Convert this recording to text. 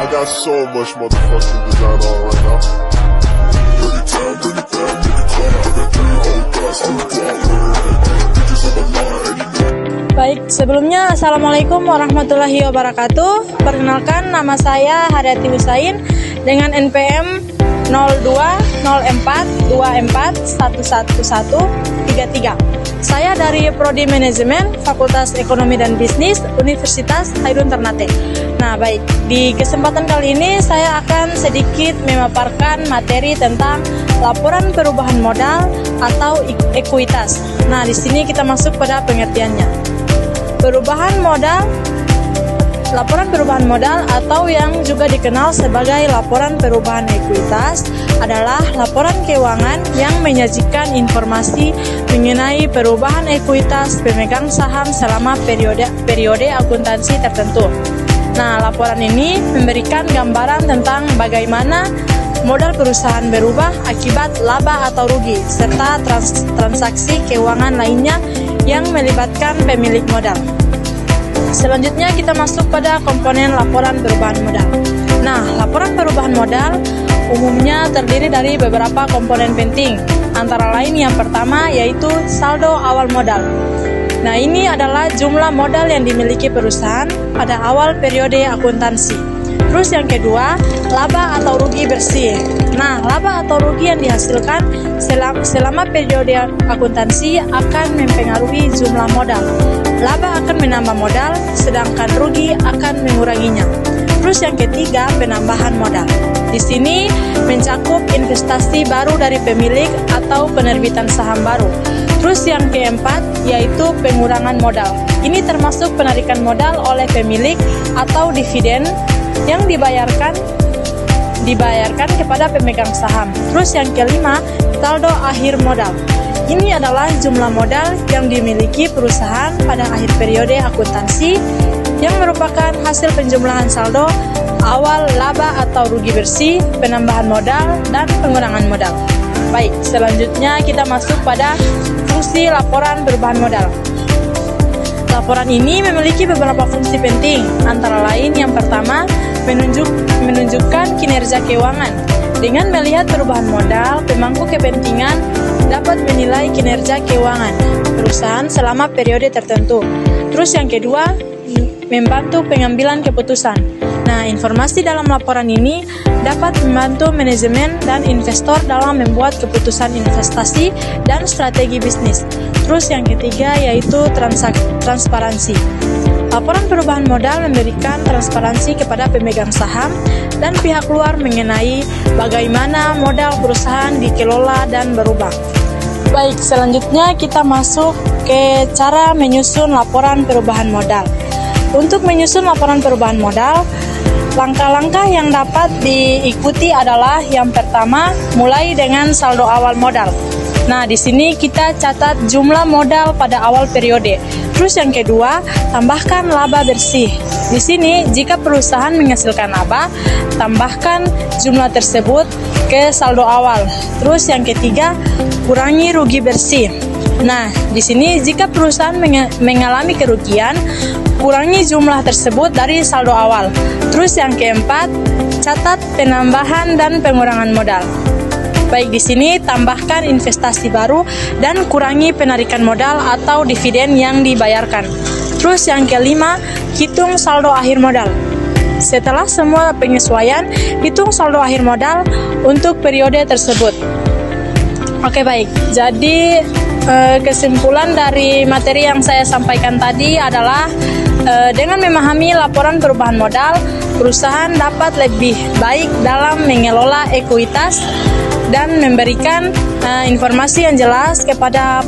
got so much motherfucking design on right now. Bring it down, bring it down, bring it down, bring it down, hold fast, hold down, bitches on the line. Baik, sebelumnya Assalamualaikum warahmatullahi wabarakatuh. Perkenalkan, nama saya Haryati Husain dengan NPM 020424111133. Saya dari Prodi Manajemen Fakultas Ekonomi dan Bisnis Universitas Hairun Ternate. Nah, baik, di kesempatan kali ini saya akan sedikit memaparkan materi tentang laporan perubahan modal atau ekuitas. Nah, di sini kita masuk pada pengertiannya. Laporan perubahan modal atau yang juga dikenal sebagai laporan perubahan ekuitas adalah laporan keuangan yang menyajikan informasi mengenai perubahan ekuitas pemegang saham selama periode akuntansi tertentu. Nah, laporan ini memberikan gambaran tentang bagaimana modal perusahaan berubah akibat laba atau rugi, serta transaksi keuangan lainnya yang melibatkan pemilik modal. Selanjutnya kita masuk pada komponen laporan perubahan modal. Nah, laporan perubahan modal umumnya terdiri dari beberapa komponen penting. Antara lain yang pertama yaitu saldo awal modal. Nah, ini adalah jumlah modal yang dimiliki perusahaan pada awal periode akuntansi. Terus yang kedua, laba atau rugi bersih. Nah, laba atau rugi yang dihasilkan selama periode akuntansi akan mempengaruhi jumlah modal. Laba akan menambah modal, sedangkan rugi akan menguranginya. Terus yang ketiga, penambahan modal. Di sini mencakup investasi baru dari pemilik atau penerbitan saham baru. Terus yang keempat, yaitu pengurangan modal. Ini termasuk penarikan modal oleh pemilik atau dividen yang dibayarkan kepada pemegang saham. Terus yang kelima, saldo akhir modal. Ini adalah jumlah modal yang dimiliki perusahaan pada akhir periode akuntansi yang merupakan hasil penjumlahan saldo awal laba atau rugi bersih, penambahan modal, dan pengurangan modal. Baik, selanjutnya kita masuk pada fungsi laporan perubahan modal. Laporan ini memiliki beberapa fungsi penting, antara lain yang pertama, menunjukkan kinerja keuangan. Dengan melihat perubahan modal, pemangku kepentingan dapat menilai kinerja keuangan perusahaan selama periode tertentu. Terus yang kedua, membantu pengambilan keputusan. Nah, informasi dalam laporan ini dapat membantu manajemen dan investor dalam membuat keputusan investasi dan strategi bisnis. Terus yang ketiga yaitu transparansi. Laporan perubahan modal memberikan transparansi kepada pemegang saham dan pihak luar mengenai bagaimana modal perusahaan dikelola dan berubah. Baik, selanjutnya kita masuk ke cara menyusun laporan perubahan modal. Untuk menyusun laporan perubahan modal, langkah-langkah yang dapat diikuti adalah yang pertama, mulai dengan saldo awal modal. Nah, di sini kita catat jumlah modal pada awal periode. Terus yang kedua, tambahkan laba bersih. Di sini, jika perusahaan menghasilkan laba, tambahkan jumlah tersebut ke saldo awal. Terus yang ketiga, kurangi rugi bersih. Nah, di sini jika perusahaan mengalami kerugian, kurangi jumlah tersebut dari saldo awal. Terus yang keempat, catat penambahan dan pengurangan modal. Baik, di sini tambahkan investasi baru dan kurangi penarikan modal atau dividen yang dibayarkan. Terus yang kelima, hitung saldo akhir modal. Setelah semua penyesuaian, hitung saldo akhir modal untuk periode tersebut. Oke, baik. Jadi kesimpulan dari materi yang saya sampaikan tadi adalah dengan memahami laporan perubahan modal, perusahaan dapat lebih baik dalam mengelola ekuitas dan memberikan informasi yang jelas kepada